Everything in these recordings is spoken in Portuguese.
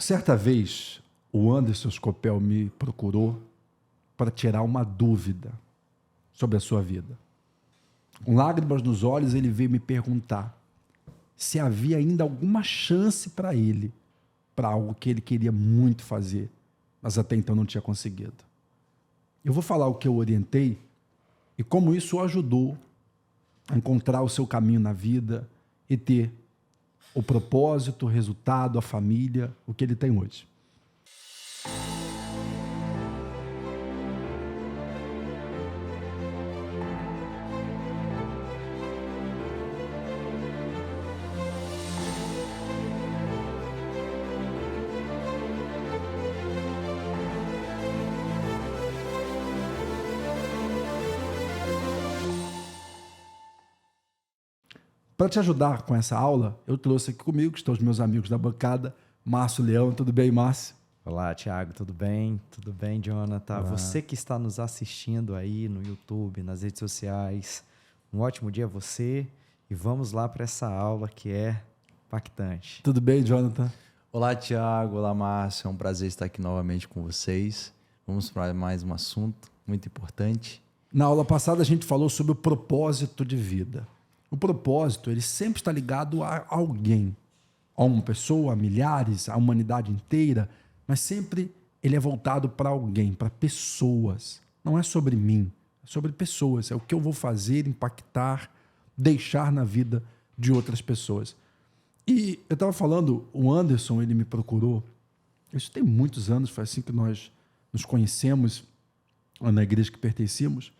Certa vez, o Anderson Scopel me procurou para tirar uma dúvida sobre a sua vida. Com lágrimas nos olhos, ele veio me perguntar se havia ainda alguma chance para ele, para algo que ele queria muito fazer, mas até então não tinha conseguido. Eu vou falar o que eu orientei e como isso o ajudou a encontrar o seu caminho na vida e ter o propósito, o resultado, a família, o que ele tem hoje. Para te ajudar com essa aula, eu trouxe aqui comigo, que estão os meus amigos da bancada, Márcio Leão. Tudo bem, Márcio? Olá, Thiago, tudo bem? Tudo bem, Jonathan? Olá. Você que está nos assistindo aí no YouTube, nas redes sociais, um ótimo dia a você e vamos lá para essa aula que é impactante. Tudo bem, Jonathan? Olá, Thiago. Olá, Márcio. É um prazer estar aqui novamente com vocês. Vamos para mais um assunto muito importante. Na aula passada a gente falou sobre o propósito de vida. O propósito, ele sempre está ligado a alguém, a uma pessoa, a milhares, a humanidade inteira, mas sempre ele é voltado para alguém, para pessoas. Não é sobre mim, é sobre pessoas. É o que eu vou fazer, impactar, deixar na vida de outras pessoas. E eu estava falando, o Anderson, ele me procurou, isso tem muitos anos, foi assim que nós nos conhecemos na igreja que pertencíamos,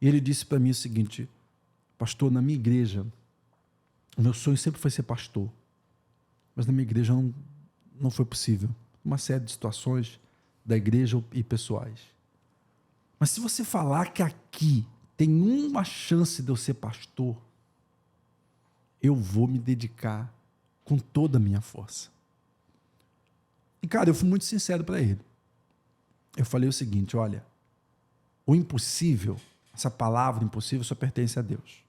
e ele disse para mim o seguinte: pastor, na minha igreja, o meu sonho sempre foi ser pastor, mas na minha igreja não foi possível. Uma série de situações da igreja e pessoais. Mas se você falar que aqui tem uma chance de eu ser pastor, eu vou me dedicar com toda a minha força. E, cara, eu fui muito sincero para ele. Eu falei o seguinte: olha, o impossível, essa palavra impossível só pertence a Deus.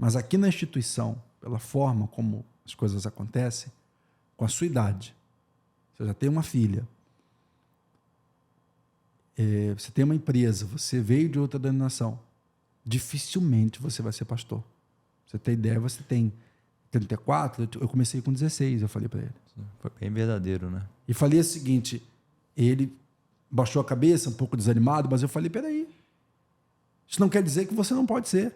Mas aqui na instituição, pela forma como as coisas acontecem, com a sua idade, você já tem uma filha, você tem uma empresa, você veio de outra denominação, dificilmente você vai ser pastor. Você tem ideia, você tem 34, eu comecei com 16, eu falei para ele. Foi bem verdadeiro, né? E falei o seguinte, ele baixou a cabeça, um pouco desanimado, mas eu falei, peraí, isso não quer dizer que você não pode ser.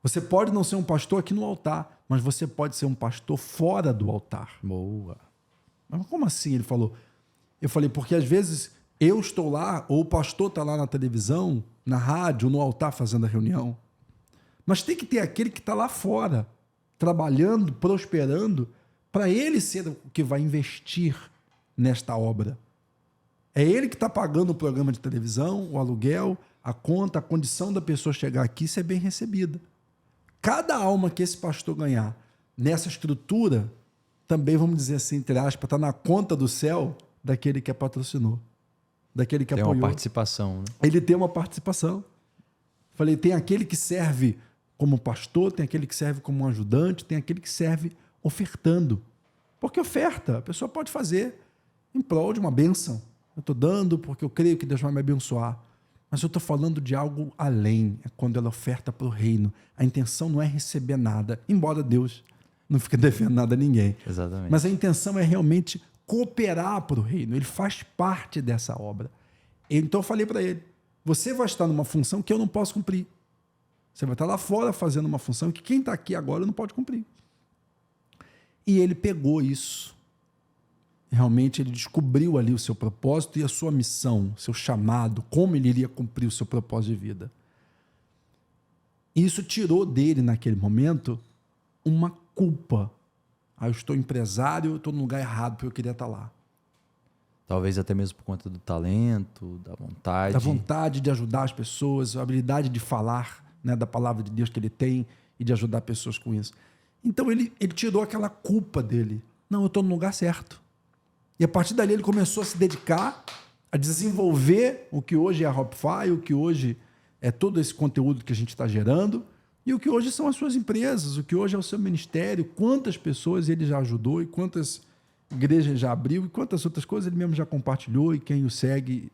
Você pode não ser um pastor aqui no altar, mas você pode ser um pastor fora do altar. Boa. Mas como assim? Ele falou. Eu falei, porque às vezes eu estou lá, ou o pastor está lá na televisão, na rádio, no altar fazendo a reunião. Mas tem que ter aquele que está lá fora, trabalhando, prosperando, para ele ser o que vai investir nesta obra. É ele que está pagando o programa de televisão, o aluguel, a conta, a condição da pessoa chegar aqui e ser bem recebida. Cada alma que esse pastor ganhar nessa estrutura, também, vamos dizer assim, entre aspas, está na conta do céu daquele que patrocinou, daquele que apoiou. Tem uma participação, né? Ele tem uma participação. Falei, tem aquele que serve como pastor, tem aquele que serve como um ajudante, tem aquele que serve ofertando. Porque oferta, a pessoa pode fazer em prol de uma bênção. Eu estou dando porque eu creio que Deus vai me abençoar. Mas eu estou falando de algo além, é quando ela oferta para o reino. A intenção não é receber nada, embora Deus não fique devendo nada a ninguém. Exatamente. Mas a intenção é realmente cooperar para o reino, ele faz parte dessa obra. Então eu falei para ele, você vai estar numa função que eu não posso cumprir. Você vai estar lá fora fazendo uma função que quem está aqui agora não pode cumprir. E ele pegou isso. Realmente ele descobriu ali o seu propósito e a sua missão, seu chamado, como ele iria cumprir o seu propósito de vida. E isso tirou dele, naquele momento, uma culpa. Eu estou empresário, eu estou no lugar errado, porque eu queria estar lá. Talvez até mesmo por conta do talento, da vontade. Da vontade de ajudar as pessoas, a habilidade de falar, né, da palavra de Deus que ele tem e de ajudar pessoas com isso. Então ele tirou aquela culpa dele. Não, eu estou no lugar certo. E a partir dali ele começou a se dedicar a desenvolver o que hoje é a Hopify, o que hoje é todo esse conteúdo que a gente está gerando e o que hoje são as suas empresas, o que hoje é o seu ministério, quantas pessoas ele já ajudou e quantas igreja já abriu e quantas outras coisas ele mesmo já compartilhou e quem o segue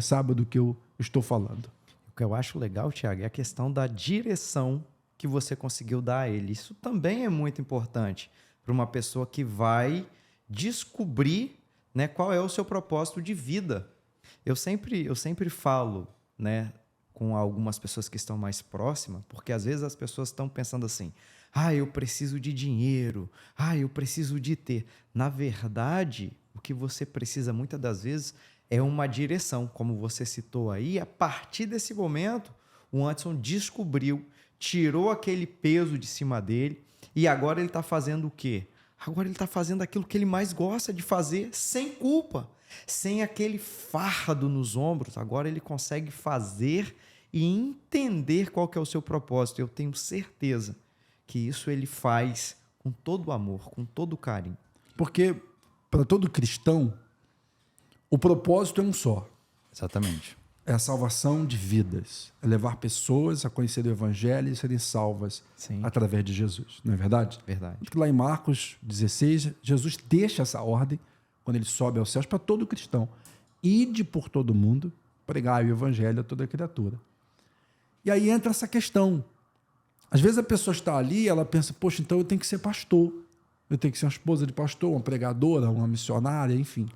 sabe do que eu estou falando. O que eu acho legal, Tiago, é a questão da direção que você conseguiu dar a ele. Isso também é muito importante para uma pessoa que vai descobrir, né, qual é o seu propósito de vida. Eu sempre falo, né, com algumas pessoas que estão mais próximas, porque às vezes as pessoas estão pensando assim, eu preciso de dinheiro, eu preciso de ter. Na verdade, o que você precisa muitas das vezes é uma direção, como você citou aí. A partir desse momento, o Anderson descobriu, tirou aquele peso de cima dele e agora ele está fazendo o quê? Agora ele está fazendo aquilo que ele mais gosta de fazer, sem culpa, sem aquele fardo nos ombros. Agora ele consegue fazer e entender qual que é o seu propósito. Eu tenho certeza que isso ele faz com todo o amor, com todo o carinho. Porque, para todo cristão, o propósito é um só. Exatamente. É a salvação de vidas. É levar pessoas a conhecer o Evangelho e serem salvas através de Jesus. Não é verdade? Verdade. Porque lá em Marcos 16, Jesus deixa essa ordem, quando ele sobe aos céus, para todo cristão. Ide por todo mundo, pregai o Evangelho a toda criatura. E aí entra essa questão. Às vezes a pessoa está ali e ela pensa, poxa, então eu tenho que ser pastor. Eu tenho que ser uma esposa de pastor, uma pregadora, uma missionária, enfim,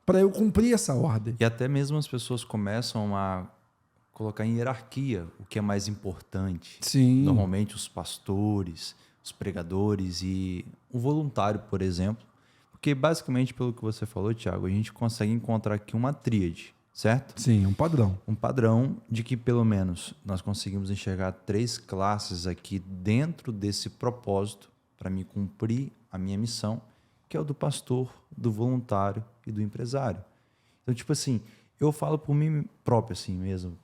para eu cumprir essa ordem. E até mesmo as pessoas começam a colocar em hierarquia o que é mais importante. Sim. Normalmente os pastores, os pregadores e o voluntário, por exemplo. Porque basicamente, pelo que você falou, Tiago, a gente consegue encontrar aqui uma tríade, certo? Sim, um padrão. Um padrão de que pelo menos nós conseguimos enxergar 3 classes aqui dentro desse propósito para me cumprir a minha missão, que é o do pastor, do voluntário e do empresário. Então, tipo assim, eu falo por mim próprio assim mesmo,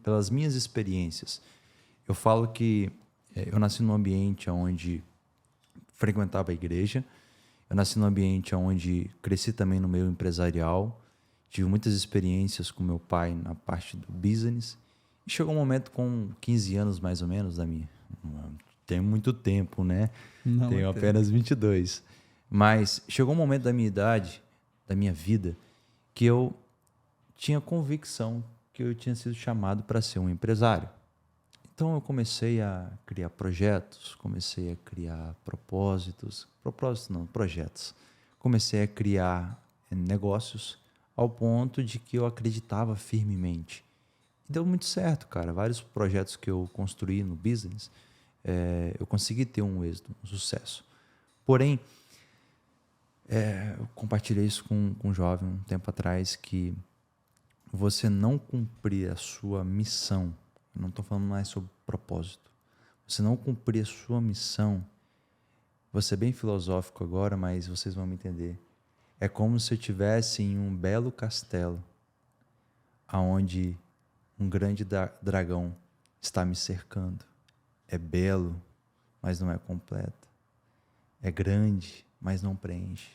pelas minhas experiências. Eu falo que eu nasci num ambiente onde frequentava a igreja, eu nasci num ambiente onde cresci também no meio empresarial, tive muitas experiências com meu pai na parte do business, e chegou um momento com 15 anos mais ou menos da minha... Tem muito tempo, né? Não, tenho apenas 22. Mas chegou um momento da minha idade, da minha vida, que eu tinha convicção que eu tinha sido chamado para ser um empresário. Então eu comecei a criar projetos, comecei a criar projetos. Comecei a criar negócios ao ponto de que eu acreditava firmemente. E deu muito certo, cara. Vários projetos que eu construí no business, eu consegui ter um êxito, um sucesso. Porém, eu compartilhei isso com um jovem um tempo atrás, que você não cumprir a sua missão, eu não estou falando mais sobre propósito, você não cumprir a sua missão, vou ser bem filosófico agora, mas vocês vão me entender, é como se eu estivesse em um belo castelo, onde um grande dragão está me cercando. É belo, mas não é completo. É grande, mas não preenche.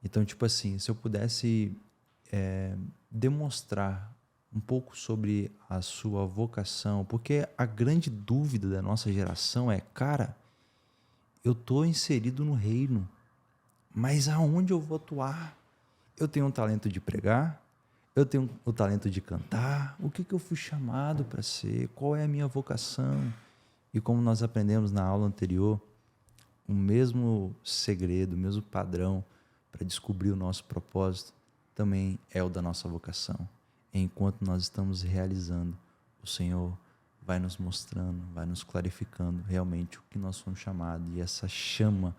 Então, tipo assim, se eu pudesse demonstrar um pouco sobre a sua vocação, porque a grande dúvida da nossa geração é, cara, eu estou inserido no reino, mas aonde eu vou atuar? Eu tenho um talento de pregar, eu tenho o talento de cantar, o que eu fui chamado para ser? Qual é a minha vocação? E como nós aprendemos na aula anterior, o mesmo segredo, o mesmo padrão para descobrir o nosso propósito também é o da nossa vocação. Enquanto nós estamos realizando, o Senhor vai nos mostrando, vai nos clarificando realmente o que nós somos chamados. E essa chama,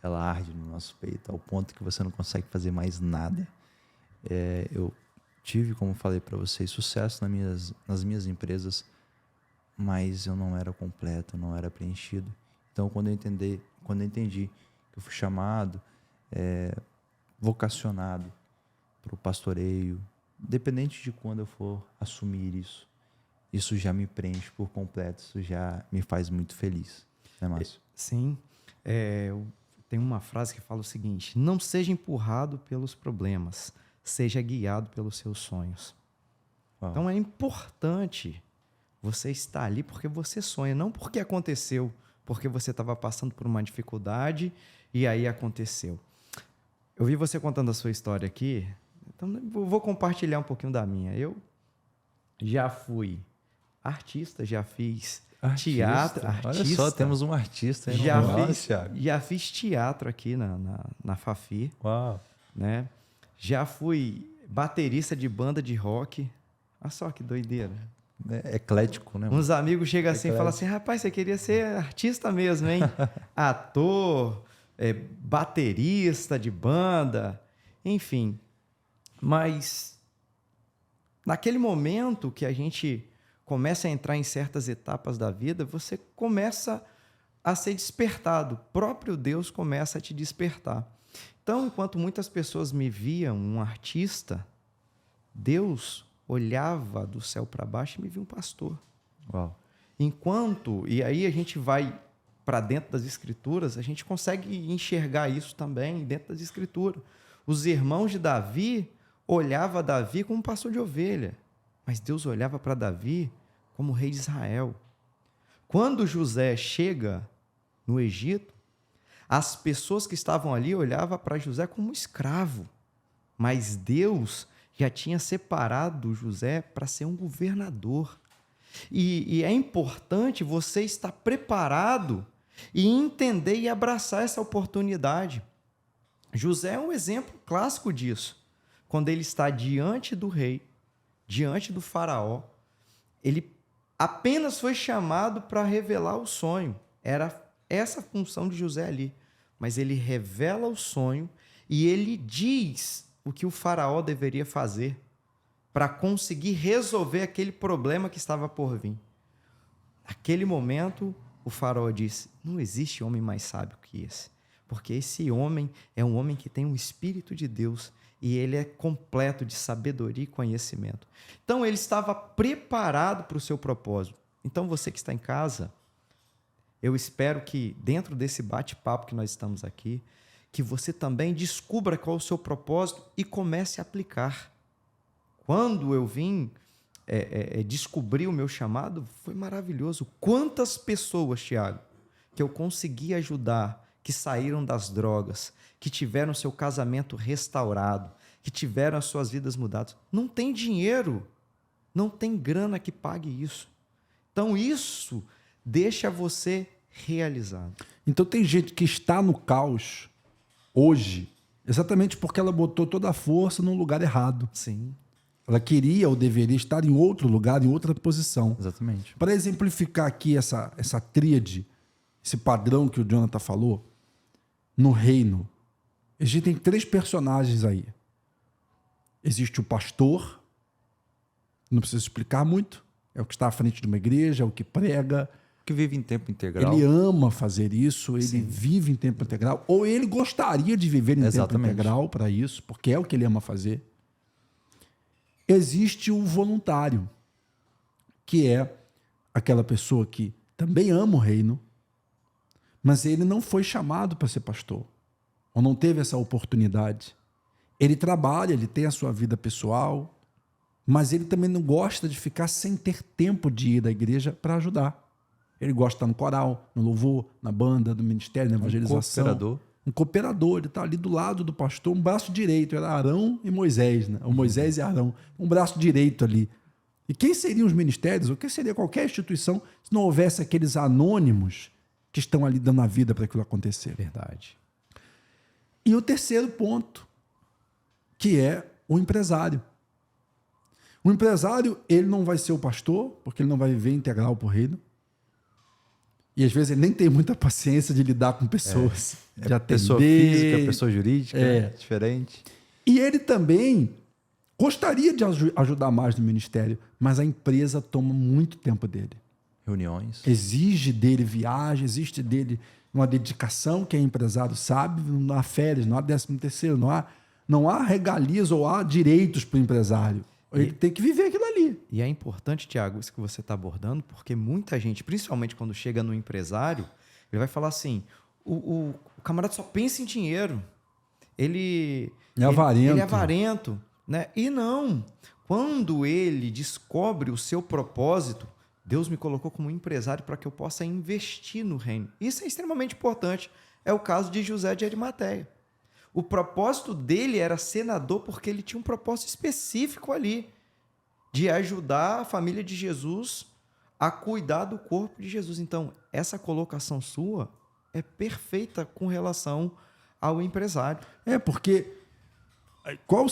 ela arde no nosso peito, ao ponto que você não consegue fazer mais nada. Eu tive, como falei para vocês, sucesso nas minhas empresas, mas eu não era completo, eu não era preenchido. Então, quando eu entendi que eu fui chamado, vocacionado para o pastoreio, independente de quando eu for assumir isso já me preenche por completo, isso já me faz muito feliz. Né, Márcio? Sim. Tem uma frase que fala o seguinte: não seja empurrado pelos problemas, seja guiado pelos seus sonhos. Uau. Então é importante você estar ali porque você sonha, não porque aconteceu, porque você estava passando por uma dificuldade e aí aconteceu. Eu vi você contando a sua história aqui, então eu vou compartilhar um pouquinho da minha. Eu já fui artista, já fiz teatro. Olha só, temos um artista aí. Já fiz teatro aqui na Fafi. Uau. Né? Já fui baterista de banda de rock. Olha só que doideira. É eclético, né? Uns amigos chegam assim e falam assim, rapaz, você queria ser artista mesmo, hein? Ator, baterista de banda, enfim. Mas naquele momento que a gente começa a entrar em certas etapas da vida, você começa a ser despertado. O próprio Deus começa a te despertar. Então, enquanto muitas pessoas me viam um artista, Deus olhava do céu para baixo e me via um pastor. Uau. E aí a gente vai para dentro das Escrituras, a gente consegue enxergar isso também dentro das Escrituras. Os irmãos de Davi olhavam Davi como um pastor de ovelha, mas Deus olhava para Davi como rei de Israel. Quando José chega no Egito, as pessoas que estavam ali olhavam para José como um escravo, mas Deus já tinha separado José para ser um governador. E é importante você estar preparado e entender e abraçar essa oportunidade. José é um exemplo clássico disso. Quando ele está diante do rei, diante do faraó, ele apenas foi chamado para revelar o sonho. Era essa a função de José ali. Mas ele revela o sonho e ele diz o que o faraó deveria fazer para conseguir resolver aquele problema que estava por vir. Naquele momento, o faraó disse, não existe homem mais sábio que esse, porque esse homem é um homem que tem um Espírito de Deus e ele é completo de sabedoria e conhecimento. Então, ele estava preparado para o seu propósito. Então, você que está em casa, eu espero que dentro desse bate-papo que nós estamos aqui, que você também descubra qual é o seu propósito e comece a aplicar. Quando eu vim descobrir o meu chamado, foi maravilhoso. Quantas pessoas, Tiago, que eu consegui ajudar, que saíram das drogas, que tiveram seu casamento restaurado, que tiveram as suas vidas mudadas. Não tem dinheiro, não tem grana que pague isso. Então, isso deixa você realizado. Então, tem gente que está no caos hoje, exatamente porque ela botou toda a força no lugar errado. Sim. Ela queria ou deveria estar em outro lugar, em outra posição. Exatamente. Para exemplificar aqui essa tríade, esse padrão que o Jonathan falou, no reino, existem 3 personagens aí. Existe o pastor, não preciso explicar muito, é o que está à frente de uma igreja, é o que prega, Que vive em tempo integral. ele ama fazer isso, ele vive em tempo integral, ou ele gostaria de viver em tempo integral para isso, porque é o que ele ama fazer. Existe o voluntário, que é aquela pessoa que também ama o reino, mas ele não foi chamado para ser pastor, ou não teve essa oportunidade. Ele trabalha, ele tem a sua vida pessoal, mas ele também não gosta de ficar sem ter tempo de ir à igreja para ajudar. Ele gosta de estar no coral, no louvor, na banda, no ministério, na evangelização. Um cooperador. Ele está ali do lado do pastor, um braço direito. Era Arão e Moisés, né? O Moisés e Arão. Um braço direito ali. E quem seriam os ministérios? Ou quem seria qualquer instituição se não houvesse aqueles anônimos que estão ali dando a vida para aquilo acontecer? Verdade. E o terceiro ponto, que é o empresário. O empresário, ele não vai ser o pastor, porque ele não vai viver integral para o reino. E às vezes ele nem tem muita paciência de lidar com pessoas. De atender. Pessoa física, pessoa jurídica, diferente. E ele também gostaria de ajudar mais no ministério, mas a empresa toma muito tempo dele. Reuniões. Exige dele viagem, exige dele uma dedicação que é empresário sabe, não há férias, não há 13º, não há regalias ou há direitos para o empresário. Ele tem que viver aquilo ali. E é importante, Tiago, isso que você está abordando, porque muita gente, principalmente quando chega no empresário, ele vai falar assim, o camarada só pensa em dinheiro. Ele é avarento. Ele é avarento, né? E não. Quando ele descobre o seu propósito, Deus me colocou como empresário para que eu possa investir no reino. Isso é extremamente importante. É o caso de José de Arimateia. O propósito dele era senador porque ele tinha um propósito específico ali, de ajudar a família de Jesus a cuidar do corpo de Jesus. Então, essa colocação sua é perfeita com relação ao empresário. Porque qual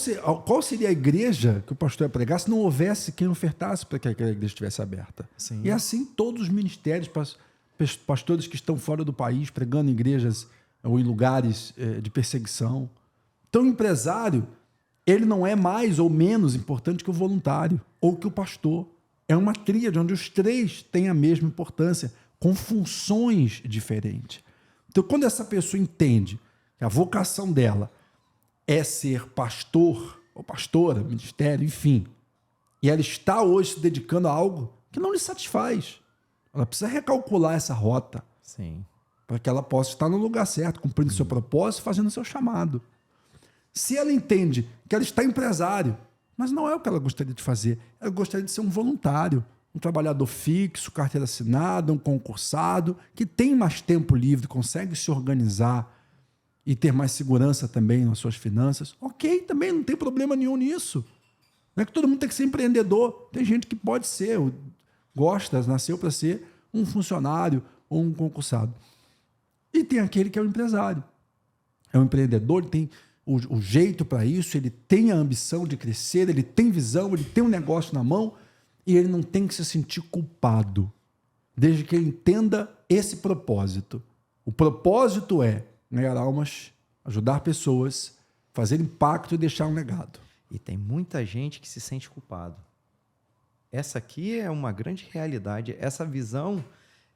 seria a igreja que o pastor ia pregar se não houvesse quem ofertasse para que a igreja estivesse aberta? Sim. E assim todos os ministérios, pastores que estão fora do país, pregando em igrejas ou em lugares de perseguição. Então, o empresário, ele não é mais ou menos importante que o voluntário ou que o pastor. É uma tríade onde os três têm a mesma importância, com funções diferentes. Então, quando essa pessoa entende que a vocação dela é ser pastor ou pastora, ministério, enfim, e ela está hoje se dedicando a algo que não lhe satisfaz, ela precisa recalcular essa rota. Sim. Para que ela possa estar no lugar certo, cumprindo seu propósito, fazendo seu chamado. Se ela entende que ela está empresário, mas não é o que ela gostaria de fazer, ela gostaria de ser um voluntário, um trabalhador fixo, carteira assinada, um concursado, que tem mais tempo livre, consegue se organizar e ter mais segurança também nas suas finanças. Ok, também não tem problema nenhum nisso. Não é que todo mundo tem que ser empreendedor. Tem gente que pode ser, gosta, nasceu para ser um funcionário ou um concursado. E tem aquele que é o empresário. É um empreendedor, ele tem o jeito para isso, ele tem a ambição de crescer, ele tem visão, ele tem um negócio na mão e ele não tem que se sentir culpado, desde que ele entenda esse propósito. O propósito é ganhar almas, ajudar pessoas, fazer impacto e deixar um legado. E tem muita gente que se sente culpado. Essa aqui é uma grande realidade. Essa visão,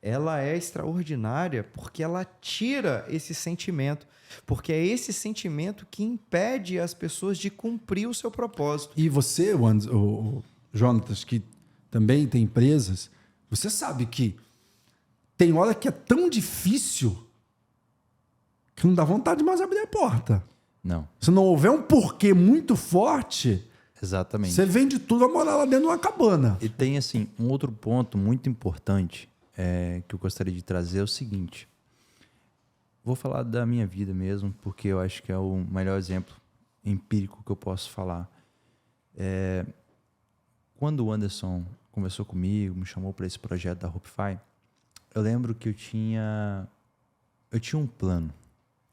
ela é extraordinária porque ela tira esse sentimento. Porque é esse sentimento que impede as pessoas de cumprir o seu propósito. E você, o Jonatas, que também tem empresas, você sabe que tem hora que é tão difícil que não dá vontade de mais abrir a porta. Não. Se não houver um porquê muito forte, Exatamente. você vende tudo, vai morar lá dentro de uma cabana. E tem, assim, um outro ponto muito importante que eu gostaria de trazer é o seguinte. Vou falar da minha vida mesmo, porque eu acho que é o melhor exemplo empírico que eu posso falar. Quando o Anderson conversou comigo, me chamou para esse projeto da Hopify, eu lembro que eu tinha um plano.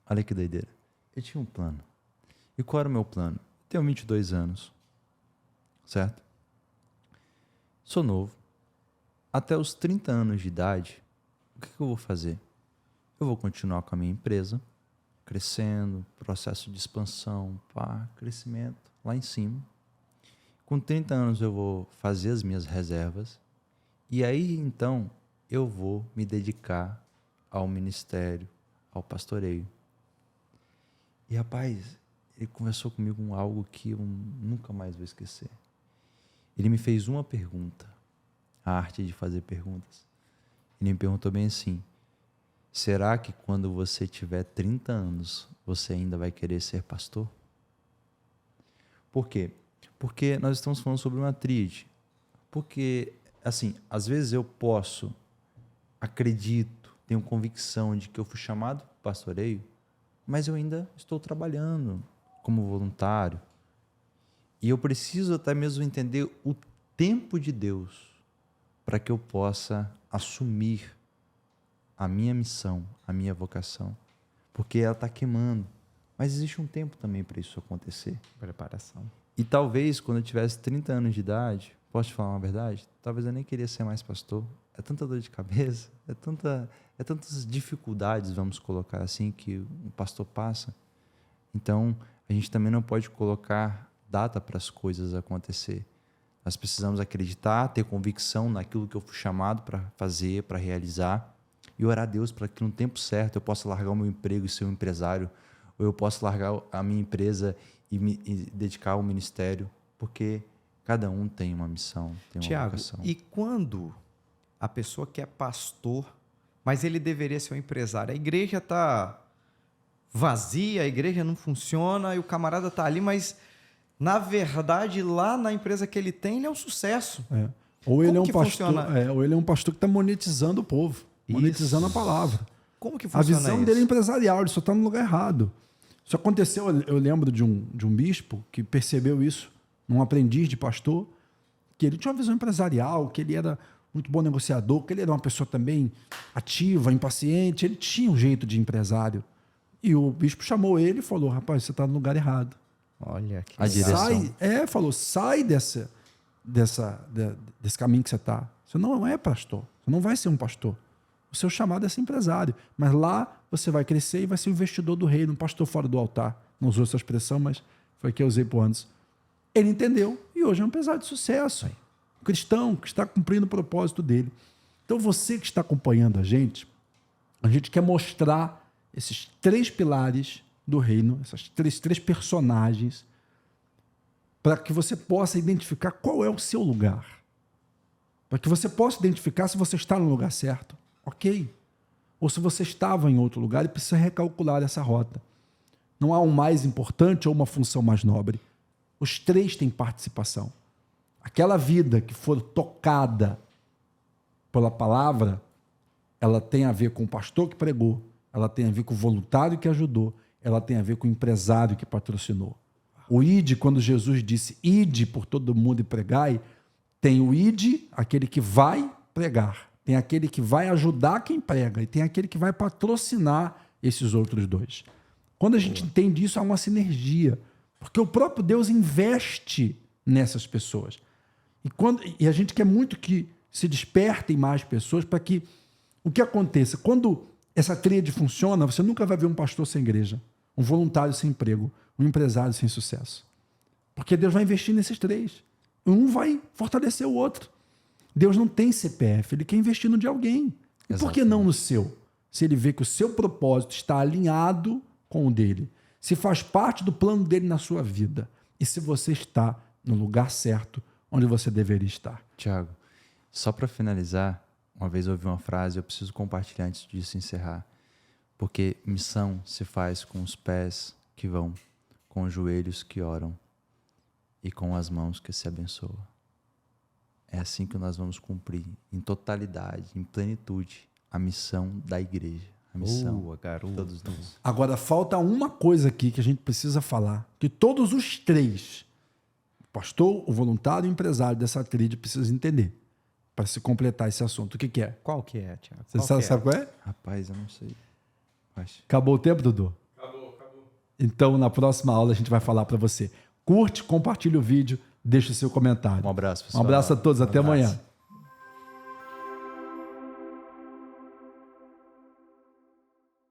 Olha que doideira. Eu tinha um plano. E qual era o meu plano? Eu tenho 22 anos, certo? Sou novo. Até os 30 anos de idade, o que eu vou fazer? Eu vou continuar com a minha empresa, crescendo, processo de expansão, crescimento, lá em cima. Com 30 anos eu vou fazer as minhas reservas e aí, então, eu vou me dedicar ao ministério, ao pastoreio. E, rapaz, ele conversou comigo com algo que eu nunca mais vou esquecer. Ele me fez uma pergunta, a arte de fazer perguntas. Ele me perguntou bem assim: será que quando você tiver 30 anos, você ainda vai querer ser pastor? Por quê? Porque nós estamos falando sobre uma tríade. Porque, assim, às vezes eu acredito, tenho convicção de que eu fui chamado para o pastoreio, mas eu ainda estou trabalhando como voluntário. E eu preciso até mesmo entender o tempo de Deus para que eu possa assumir a minha missão, a minha vocação. Porque ela está queimando. Mas existe um tempo também para isso acontecer. Preparação. E talvez, quando eu tivesse 30 anos de idade, posso te falar uma verdade? Talvez eu nem queria ser mais pastor. É tanta dor de cabeça, é tantas dificuldades, vamos colocar assim, que o pastor passa. Então, a gente também não pode colocar data para as coisas acontecer. Nós precisamos acreditar, ter convicção naquilo que eu fui chamado para fazer, para realizar, e orar a Deus para que no tempo certo eu possa largar o meu emprego e ser um empresário, ou eu possa largar a minha empresa e me dedicar ao ministério, porque cada um tem uma missão, tem uma Tiago, vocação. e quando a pessoa que é pastor, mas ele deveria ser um empresário, a igreja está vazia, a igreja não funciona, e o camarada está ali, mas na verdade lá na empresa que ele tem, ele é um sucesso. Ou ele é um pastor, ou ele é um pastor que está monetizando o povo, monetizando a palavra. Como que A funciona visão isso? dele é empresarial, ele só está no lugar errado. Isso aconteceu, eu lembro de um bispo que percebeu isso, um aprendiz de pastor, que ele tinha uma visão empresarial, que ele era muito bom negociador, que ele era uma pessoa também ativa, impaciente, ele tinha um jeito de empresário. E o bispo chamou ele e falou, rapaz, você está no lugar errado. Olha que A direção. Sai desse caminho que você está. Você não é pastor, você não vai ser um pastor. O seu chamado é ser empresário. Mas lá você vai crescer e vai ser o investidor do reino, um pastor fora do altar. Não usou essa expressão, mas foi a que eu usei por anos. Ele entendeu e hoje é um empresário de sucesso. Um cristão que está cumprindo o propósito dele. Então você que está acompanhando a gente quer mostrar esses 3 pilares do reino, essas três personagens, para que você possa identificar qual é o seu lugar. Para que você possa identificar se você está no lugar certo, ok? Ou se você estava em outro lugar e precisa recalcular essa rota. Não há um mais importante ou uma função mais nobre. Os 3 têm participação. Aquela vida que for tocada pela palavra, ela tem a ver com o pastor que pregou, ela tem a ver com o voluntário que ajudou, ela tem a ver com o empresário que patrocinou. O ide, quando Jesus disse ide por todo mundo e pregai, tem o ide, aquele que vai pregar, tem aquele que vai ajudar quem prega e tem aquele que vai patrocinar esses outros 2. Quando a gente entende isso, há uma sinergia, porque o próprio Deus investe nessas pessoas. E a gente quer muito que se despertem mais pessoas para que o que aconteça? Quando essa tríade funciona, você nunca vai ver um pastor sem igreja, um voluntário sem emprego, um empresário sem sucesso. Porque Deus vai investir nesses 3. Um vai fortalecer o outro. Deus não tem CPF, ele quer investir no de alguém. E por que não no seu? Se ele vê que o seu propósito está alinhado com o dele, se faz parte do plano dele na sua vida e se você está no lugar certo onde você deveria estar. Tiago, só para finalizar, uma vez eu ouvi uma frase, eu preciso compartilhar antes disso encerrar, porque missão se faz com os pés que vão, com os joelhos que oram e com as mãos que se abençoam. É assim que nós vamos cumprir, em totalidade, em plenitude, a missão da igreja. A missão de todos nós. Agora, falta uma coisa aqui que a gente precisa falar, que todos os 3, o pastor, o voluntário e o empresário dessa tríade precisam entender, para se completar esse assunto. O que é? Qual que é, Tiago? Você sabe qual é? Rapaz, eu não sei. Acabou o tempo, Dudu? Acabou. Então, na próxima aula, a gente vai falar para você. Curte, compartilha o vídeo, deixa o seu comentário. Um abraço, pessoal. Um abraço a todos, até amanhã.